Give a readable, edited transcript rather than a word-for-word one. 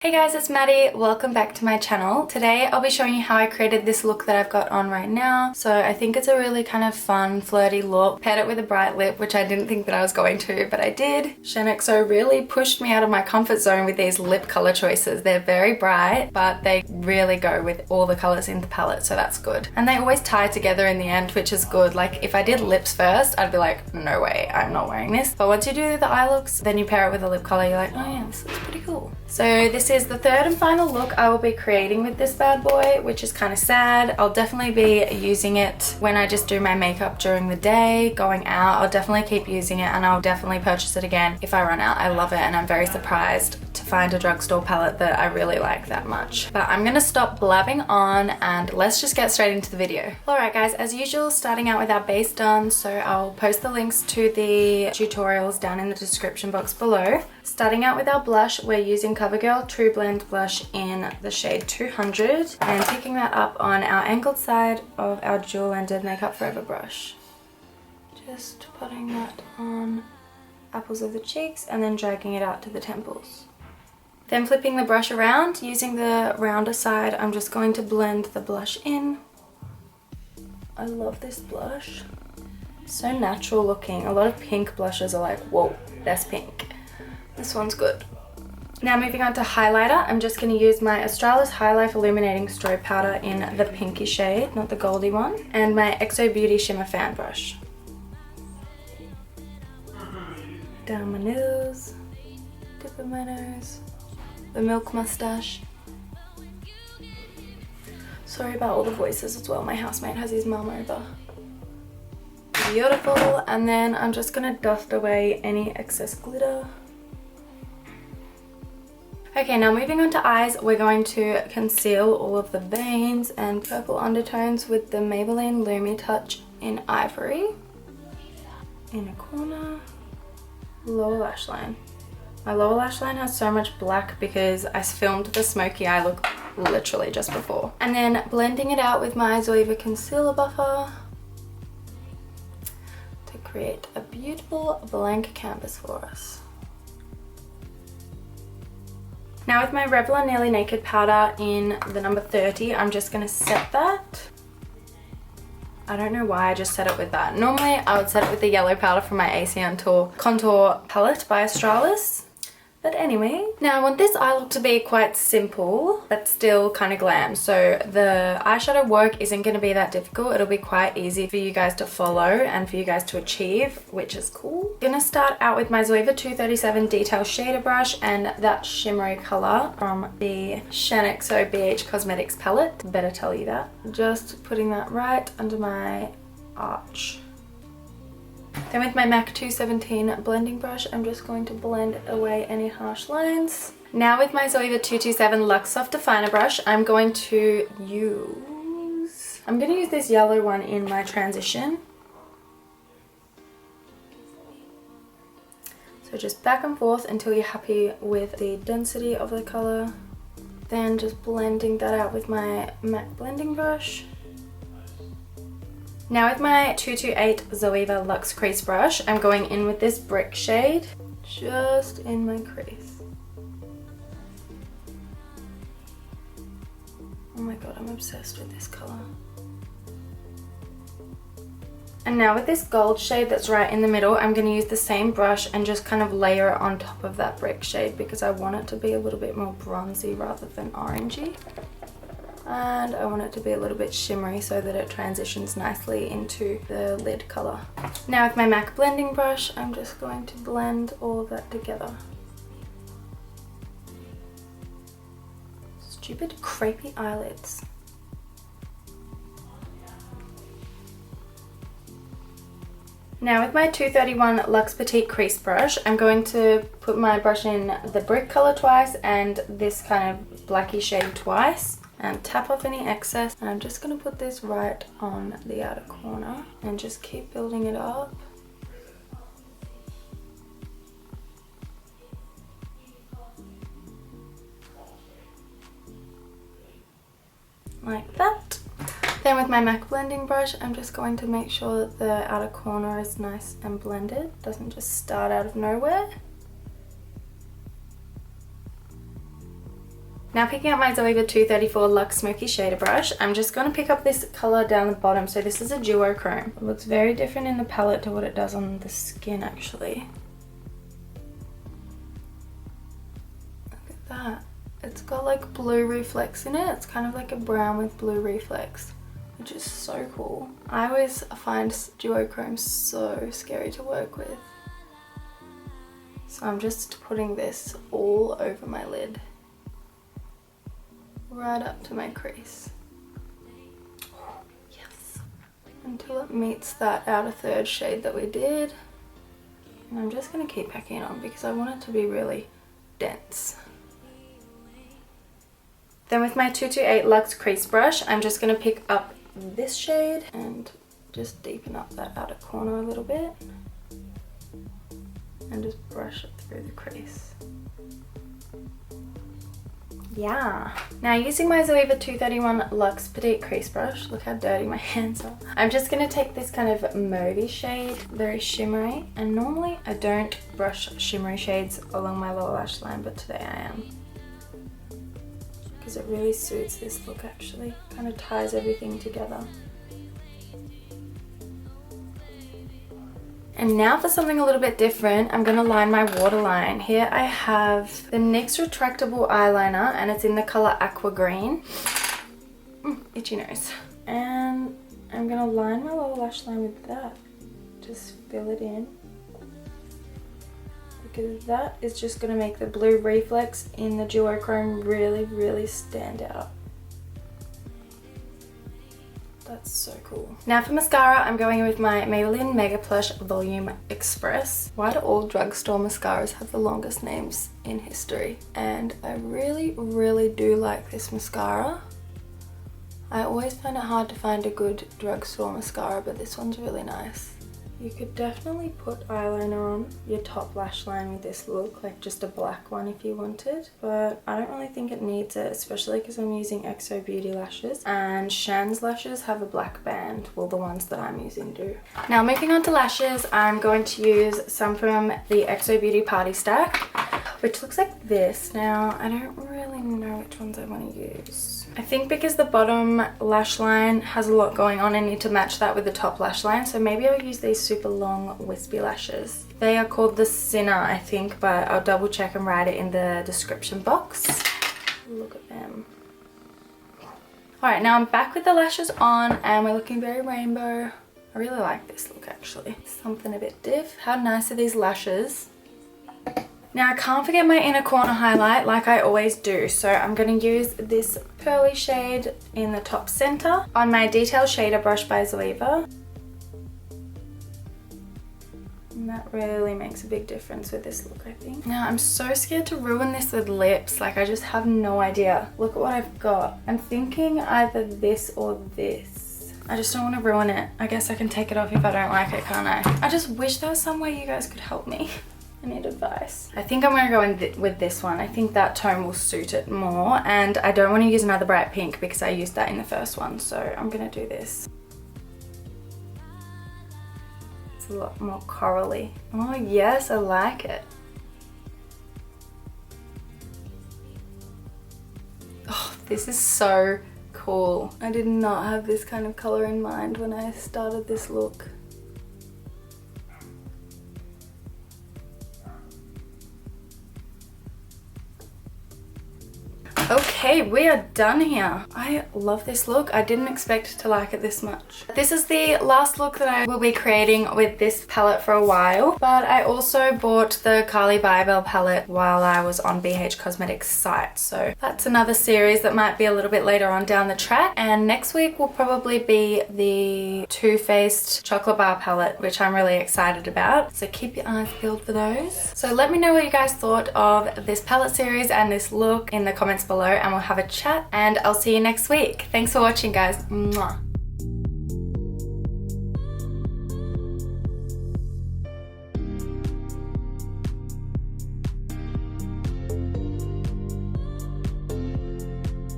Hey guys, it's Maddie. Welcome back to my channel. Today I'll be showing you how I created this look that I've got on right now. So I think it's a really kind of fun, flirty look. Paired it with a bright lip, which I didn't think that I was going to, but I did. Shaaanxo really pushed me out of my comfort zone with these lip color choices. They're very bright, but they really go with all the colors in the palette, so that's good. And they always tie together in the end, which is good. Like if I did lips first, I'd be like, no way, I'm not wearing this. But once you do the eye looks, then you pair it with a lip color, you're like, oh yeah, this looks pretty cool. So this is the third and final look I will be creating with this bad boy, which is kind of sad. I'll definitely be using it when I just do my makeup during the day, going out. I'll definitely keep using it and I'll definitely purchase it again if I run out. I love it and I'm very surprised to find a drugstore palette that I really like that much. But I'm gonna stop blabbing on and let's just get straight into the video. Alright guys, as usual, starting out with our base done, so I'll post the links to the tutorials down in the description box below. Starting out with our blush, we're using Covergirl True Blend blush in the shade 200 and picking that up on our angled side of our dual ended Makeup Forever brush. Just putting that on apples of the cheeks and then dragging it out to the temples. Then flipping the brush around, using the rounder side, I'm just going to blend the blush in. I love this blush. So natural looking. A lot of pink blushes are like, whoa, that's pink. This one's good. Now moving on to highlighter, I'm just going to use my Australis Illuminating Strobe Powder in the pinky shade, not the goldy one, and my XObeauty Shimmer Fan Brush. Down my nose, tip of my nose, the milk mustache. Sorry about all the voices as well, my housemate has his mum over. Beautiful, and then I'm just going to dust away any excess glitter. Okay, now moving on to eyes, we're going to conceal all of the veins and purple undertones with the Maybelline LumiTouch in Ivory. Inner corner, lower lash line. My lower lash line has so much black because I filmed the smoky eye look literally just before. And then blending it out with my Zoeva Concealer Buffer to create a beautiful blank canvas for us. Now with my Revlon Nearly Naked powder in the number 30, I'm just going to set that. I don't know why I just set it with that. Normally I would set it with the yellow powder from my AContour Palette by Australis. But anyway, now I want this eye look to be quite simple, but still kind of glam. So the eyeshadow work isn't going to be that difficult. It'll be quite easy for you guys to follow and for you guys to achieve, which is cool. I'm going to start out with my Zoeva 237 Detail Shader Brush and that shimmery color from the Shaaanxo BH Cosmetics palette. Better tell you that. Just putting that right under my arch. Then with my MAC 217 blending brush, I'm just going to blend away any harsh lines. Now with my Zoeva 227 Luxe Soft Definer brush, I'm going to use this yellow one in my transition. So just back and forth until you're happy with the density of the color. Then just blending that out with my MAC blending brush. Now with my 228 Zoeva Luxe Crease Brush, I'm going in with this brick shade, just in my crease. Oh my god, I'm obsessed with this color. And now with this gold shade that's right in the middle, I'm going to use the same brush and just kind of layer it on top of that brick shade because I want it to be a little bit more bronzy rather than orangey. And I want it to be a little bit shimmery so that it transitions nicely into the lid color. Now with my MAC blending brush, I'm just going to blend all of that together. Stupid crepey eyelids. Now with my 231 Luxe Petite Crease Brush, I'm going to put my brush in the brick color twice and this kind of blacky shade twice. And tap off any excess, and I'm just going to put this right on the outer corner and just keep building it up. Like that. Then with my MAC blending brush, I'm just going to make sure that the outer corner is nice and blended, doesn't just start out of nowhere. Now picking up my XObeauty 234 Luxe Smoky Shader Brush, I'm just going to pick up this colour down the bottom. So this is a duochrome. It looks very different in the palette to what it does on the skin actually. Look at that. It's got like blue reflex in it. It's kind of like a brown with blue reflex, which is so cool. I always find duochrome so scary to work with. So I'm just putting this all over my lid. Right up to my crease. Yes. Until it meets that outer third shade that we did. And I'm just going to keep packing it on because I want it to be really dense. Then with my 228 Luxe Crease Brush, I'm just going to pick up this shade and just deepen up that outer corner a little bit. And just brush it through the crease. Yeah. Now using my XObeauty 231 Luxe Petite Crease Brush, look how dirty my hands are. I'm just going to take this kind of mauvey shade, very shimmery. And normally I don't brush shimmery shades along my lower lash line, but today I am. Because it really suits this look actually. Kind of ties everything together. And now for something a little bit different, I'm going to line my waterline. Here I have the NYX Retractable eyeliner and it's in the colour Aqua Green. Itchy nose. And I'm going to line my lower lash line with that. Just fill it in. Because that is just going to make the blue reflex in the duochrome really, really stand out. That's so cool. Now for mascara, I'm going with my Maybelline Mega Plush Volume Express. Why do all drugstore mascaras have the longest names in history? And I really, really do like this mascara. I always find it hard to find a good drugstore mascara, but this one's really nice. You could definitely put eyeliner on your top lash line with this look, like just a black one if you wanted. But I don't really think it needs it, especially because I'm using XObeauty lashes. And Shaaanxo's lashes have a black band. Well, the ones that I'm using do. Now moving on to lashes, I'm going to use some from the XObeauty Party Stack, which looks like this. Now, I don't really know which ones I want to use. I think because the bottom lash line has a lot going on, I need to match that with the top lash line. So maybe I'll use these super long wispy lashes. They are called the Sinner, I think, but I'll double check and write it in the description box. Look at them. Alright, now I'm back with the lashes on and we're looking very rainbow. I really like this look actually. Something a bit diff. How nice are these lashes? Now I can't forget my inner corner highlight like I always do, so I'm going to use this pearly shade in the top center on my Detail Shader Brush by Zoeva. And that really makes a big difference with this look, I think. Now I'm so scared to ruin this with lips, like I just have no idea. Look at what I've got. I'm thinking either this or this. I just don't want to ruin it. I guess I can take it off if I don't like it, can't I? I just wish there was some way you guys could help me. I need advice. I think I'm going to go in with this one. I think that tone will suit it more, and I don't want to use another bright pink because I used that in the first one, so I'm going to do this. It's a lot more corally. Oh yes, I like it. Oh, this is so cool. I did not have this kind of color in mind when I started this look. Okay, we are done here. I love this look. I didn't expect to like it this much. This is the last look that I will be creating with this palette for a while, but I also bought the Carly Bybel palette while I was on BH Cosmetics site, so that's another series that might be a little bit later on down the track. And next week will probably be the Too Faced Chocolate Bar palette, which I'm really excited about, so keep your eyes peeled for those. So let me know what you guys thought of this palette series and this look in the comments below, and we'll have a chat, and I'll see you next week. Thanks for watching, guys. Mwah.